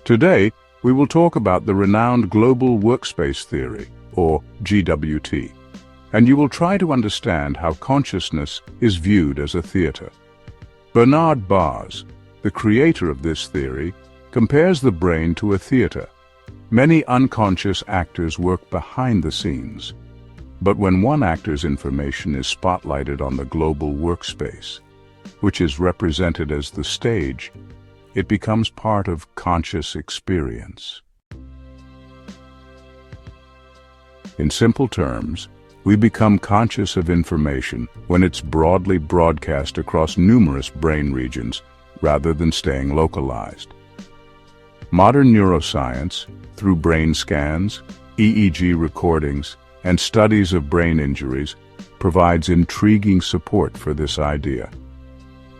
Today, we will talk about the renowned Global Workspace Theory, or GWT, and you will try to understand how consciousness is viewed as a theater. Bernard Baars, the creator of this theory, compares the brain to a theater. Many unconscious actors work behind the scenes, but when one actor's information is spotlighted on the global workspace, which is represented as the stage, it becomes part of conscious experience. In simple terms, we become conscious of information when it's broadly broadcast across numerous brain regions rather than staying localized. Modern neuroscience, through brain scans, EEG recordings, and studies of brain injuries, provides intriguing support for this idea.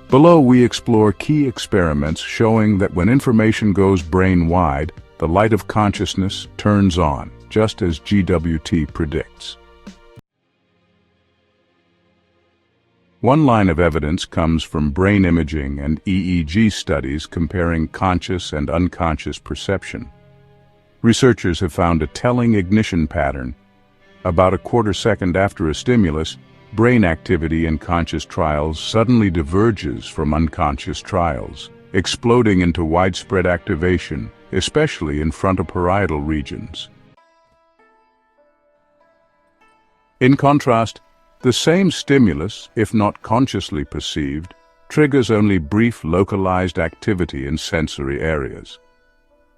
Below, we explore key experiments showing that when information goes brain-wide, the light of consciousness turns on, just as GWT predicts. One line of evidence comes from brain imaging and EEG studies comparing conscious and unconscious perception. Researchers have found a telling ignition pattern. About a quarter second after a stimulus, brain activity in conscious trials suddenly diverges from unconscious trials, exploding into widespread activation, especially in frontoparietal regions. In contrast, the same stimulus, if not consciously perceived, triggers only brief localized activity in sensory areas.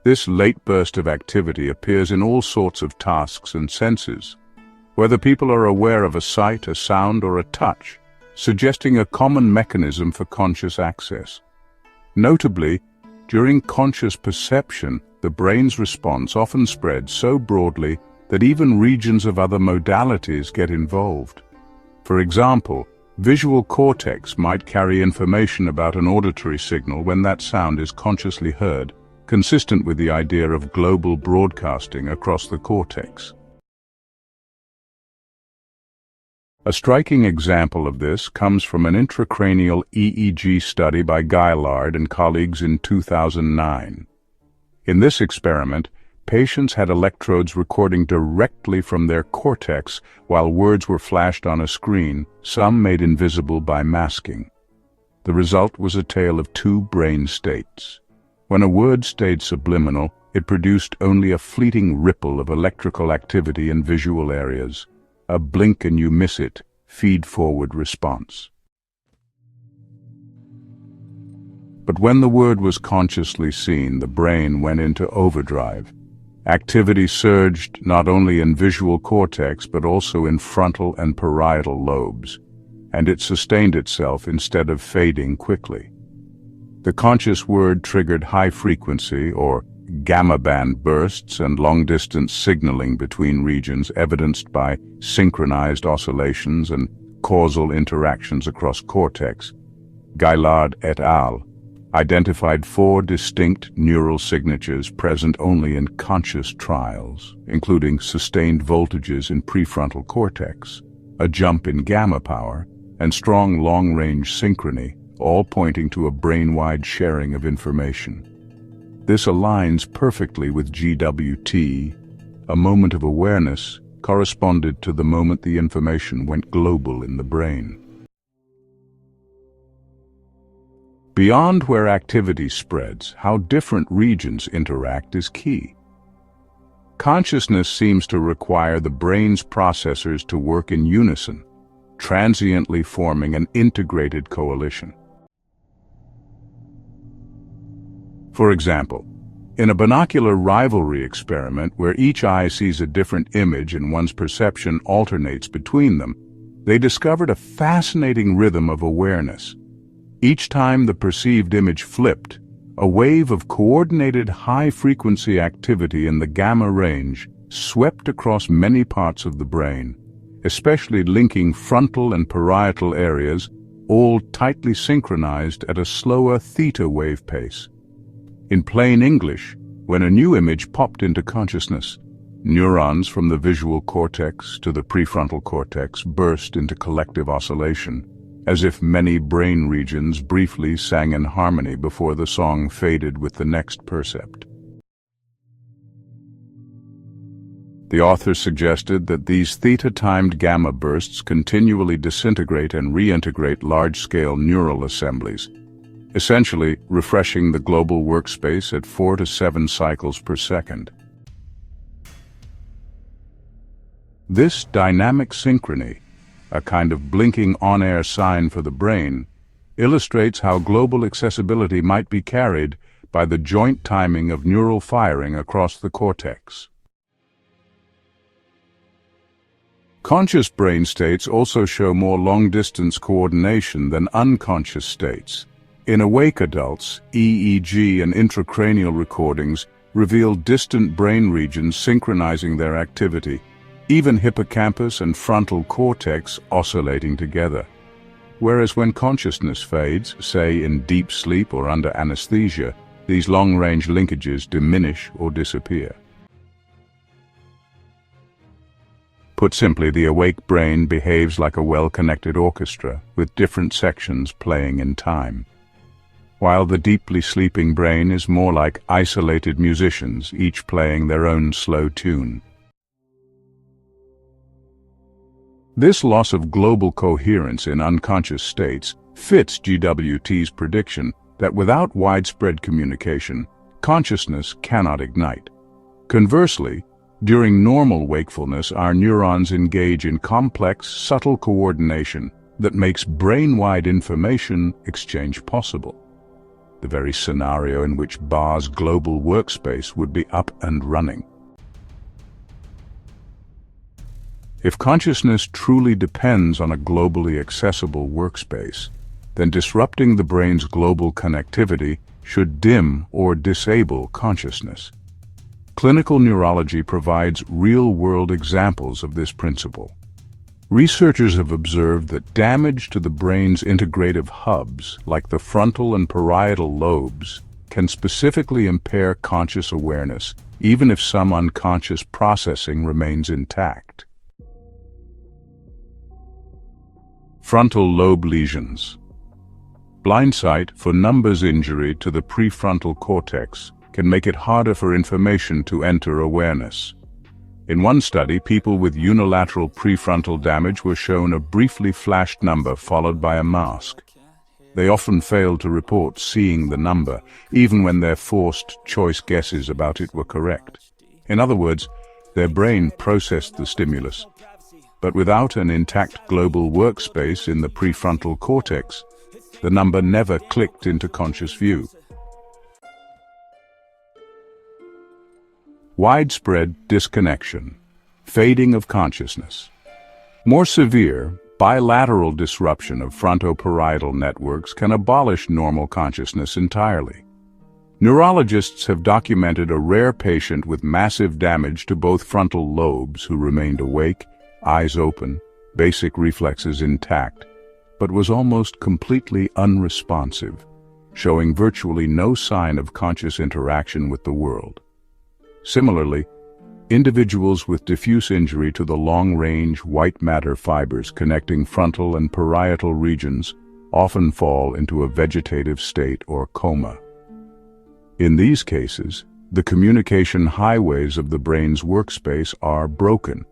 This late burst of activity appears in all sorts of tasks and senses, whether people are aware of a sight, a sound, or a touch, suggesting a common mechanism for conscious access. Notably, during conscious perception, the brain's response often spreads so broadly that even regions of other modalities get involved. For example, visual cortex might carry information about an auditory signal when that sound is consciously heard, consistent with the idea of global broadcasting across the cortex. A striking example of this comes from an intracranial EEG study by Gaillard and colleagues in 2009. In this experiment, patients had electrodes recording directly from their cortex while words were flashed on a screen, some made invisible by masking. The result was a tale of two brain states. When a word stayed subliminal, it produced only a fleeting ripple of electrical activity in visual areas. A blink and you miss it, feed-forward response. But when the word was consciously seen, the brain went into overdrive. Activity surged not only in visual cortex but also in frontal and parietal lobes, and it sustained itself instead of fading quickly. The conscious word triggered high-frequency or gamma band bursts and long-distance signaling between regions evidenced by synchronized oscillations and causal interactions across cortex. Gaillard et al. Identified 4 distinct neural signatures present only in conscious trials, including sustained voltages in prefrontal cortex, a jump in gamma power, and strong long-range synchrony, all pointing to a brain-wide sharing of information. This aligns perfectly with GWT. A moment of awareness corresponded to the moment the information went global in the brain. Beyond where activity spreads, how different regions interact is key. Consciousness seems to require the brain's processors to work in unison, transiently forming an integrated coalition. For example, in a binocular rivalry experiment where each eye sees a different image and one's perception alternates between them, they discovered a fascinating rhythm of awareness. Each time the perceived image flipped, a wave of coordinated high-frequency activity in the gamma range swept across many parts of the brain, especially linking frontal and parietal areas, all tightly synchronized at a slower theta wave pace. In plain English, when a new image popped into consciousness, neurons from the visual cortex to the prefrontal cortex burst into collective oscillation, as if many brain regions briefly sang in harmony before the song faded with the next percept. The authors suggested that these theta-timed gamma bursts continually disintegrate and reintegrate large-scale neural assemblies, essentially refreshing the global workspace at 4 to 7 cycles per second. This dynamic synchrony, a kind of blinking on-air sign for the brain, illustrates how global accessibility might be carried by the joint timing of neural firing across the cortex. Conscious brain states also show more long-distance coordination than unconscious states. In awake adults, EEG and intracranial recordings reveal distant brain regions synchronizing their activity, even hippocampus and frontal cortex oscillating together. Whereas when consciousness fades, say in deep sleep or under anesthesia, these long-range linkages diminish or disappear. Put simply, the awake brain behaves like a well-connected orchestra, with different sections playing in time, while the deeply sleeping brain is more like isolated musicians, each playing their own slow tune. This loss of global coherence in unconscious states fits GWT's prediction that without widespread communication, consciousness cannot ignite. Conversely, during normal wakefulness, our neurons engage in complex, subtle coordination that makes brain-wide information exchange possible. The very scenario in which Baars' Global Workspace would be up and running. If consciousness truly depends on a globally accessible workspace, then disrupting the brain's global connectivity should dim or disable consciousness. Clinical neurology provides real-world examples of this principle. Researchers have observed that damage to the brain's integrative hubs, like the frontal and parietal lobes, can specifically impair conscious awareness, even if some unconscious processing remains intact. Frontal lobe lesions. Blindsight for numbers injury to the prefrontal cortex can make it harder for information to enter awareness. In one study, people with unilateral prefrontal damage were shown a briefly flashed number followed by a mask. They often failed to report seeing the number, even when their forced choice guesses about it were correct. In other words, their brain processed the stimulus, but without an intact global workspace in the prefrontal cortex, the number never clicked into conscious view. Widespread disconnection, fading of consciousness. More severe, bilateral disruption of frontoparietal networks can abolish normal consciousness entirely. Neurologists have documented a rare patient with massive damage to both frontal lobes who remained awake, eyes open, basic reflexes intact, but was almost completely unresponsive, showing virtually no sign of conscious interaction with the world. Similarly, individuals with diffuse injury to the long-range white matter fibers connecting frontal and parietal regions often fall into a vegetative state or coma. In these cases, the communication highways of the brain's workspace are broken.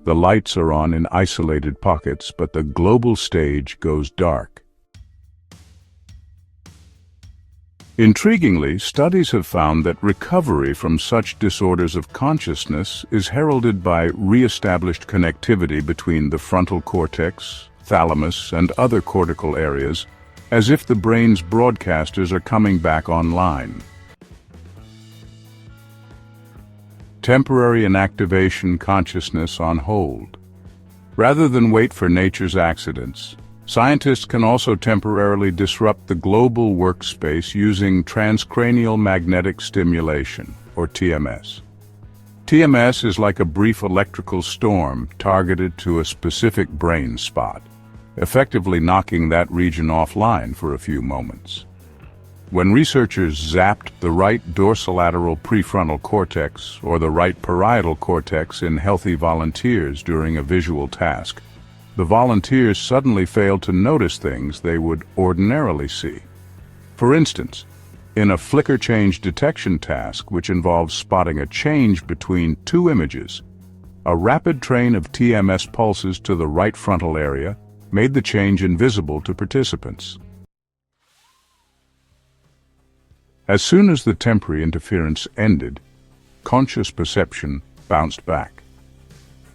The lights are on in isolated pockets, but the global stage goes dark. Intriguingly, studies have found that recovery from such disorders of consciousness is heralded by re-established connectivity between the frontal cortex, thalamus, and other cortical areas, as if the brain's broadcasters are coming back online. Temporary inactivation consciousness on hold. Rather than wait for nature's accidents, scientists can also temporarily disrupt the global workspace using transcranial magnetic stimulation, or TMS. TMS is like a brief electrical storm targeted to a specific brain spot, effectively knocking that region offline for a few moments. When researchers zapped the right dorsolateral prefrontal cortex or the right parietal cortex in healthy volunteers during a visual task, the volunteers suddenly failed to notice things they would ordinarily see. For instance, in a flicker change detection task which involves spotting a change between two images, A rapid train of TMS pulses to the right frontal area made the change invisible to participants. As soon as the temporary interference ended, conscious perception bounced back.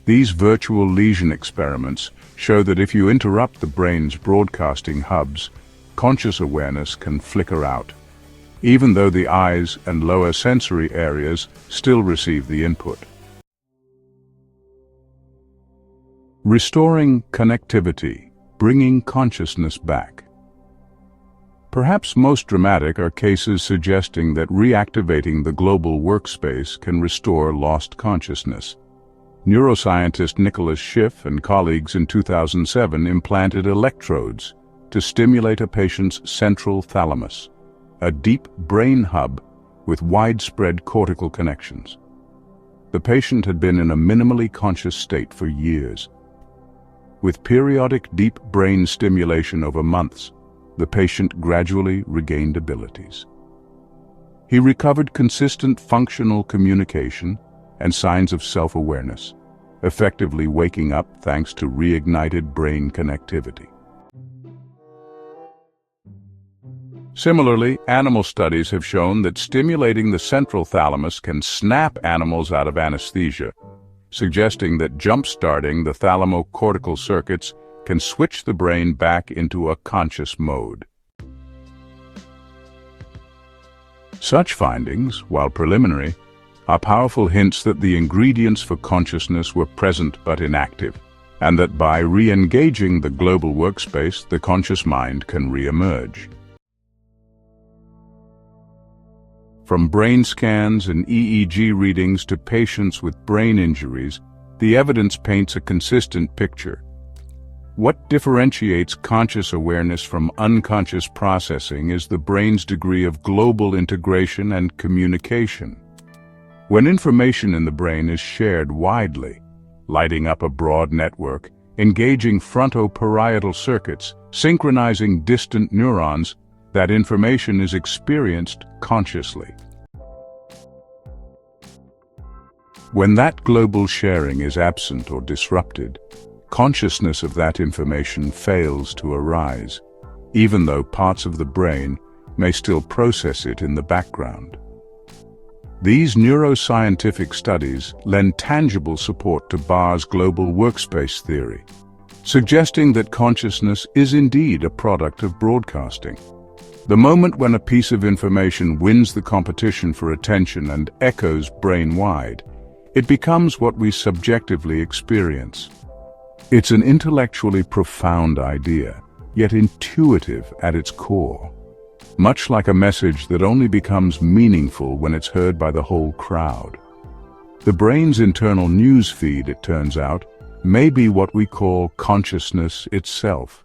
These virtual lesion experiments show that if you interrupt the brain's broadcasting hubs, conscious awareness can flicker out, even though the eyes and lower sensory areas still receive the input. Restoring connectivity, bringing consciousness back. Perhaps most dramatic are cases suggesting that reactivating the global workspace can restore lost consciousness. Neuroscientist Nicholas Schiff and colleagues in 2007 implanted electrodes to stimulate a patient's central thalamus, a deep brain hub with widespread cortical connections. The patient had been in a minimally conscious state for years. With periodic deep brain stimulation over months, the patient gradually regained abilities. He recovered consistent functional communication and signs of self-awareness, effectively waking up thanks to reignited brain connectivity. Similarly, animal studies have shown that stimulating the central thalamus can snap animals out of anesthesia, suggesting that jump-starting the Thalamo-Cortical circuits can switch the brain back into a conscious mode. Such findings, while preliminary, are powerful hints that the ingredients for consciousness were present but inactive, and that by re-engaging the global workspace, the conscious mind can re-emerge. From brain scans and EEG readings to patients with brain injuries, the evidence paints a consistent picture. What differentiates conscious awareness from unconscious processing is the brain's degree of global integration and communication. When information in the brain is shared widely, lighting up a broad network, engaging frontoparietal circuits, synchronizing distant neurons, that information is experienced consciously. When that global sharing is absent or disrupted, consciousness of that information fails to arise, even though parts of the brain may still process it in the background. These neuroscientific studies lend tangible support to Baars' Global Workspace Theory, suggesting that consciousness is indeed a product of broadcasting. The moment when a piece of information wins the competition for attention and echoes brain-wide, it becomes what we subjectively experience. It's an intellectually profound idea, yet intuitive at its core, much like a message that only becomes meaningful when it's heard by the whole crowd. The brain's internal news feed, it turns out, may be what we call consciousness itself.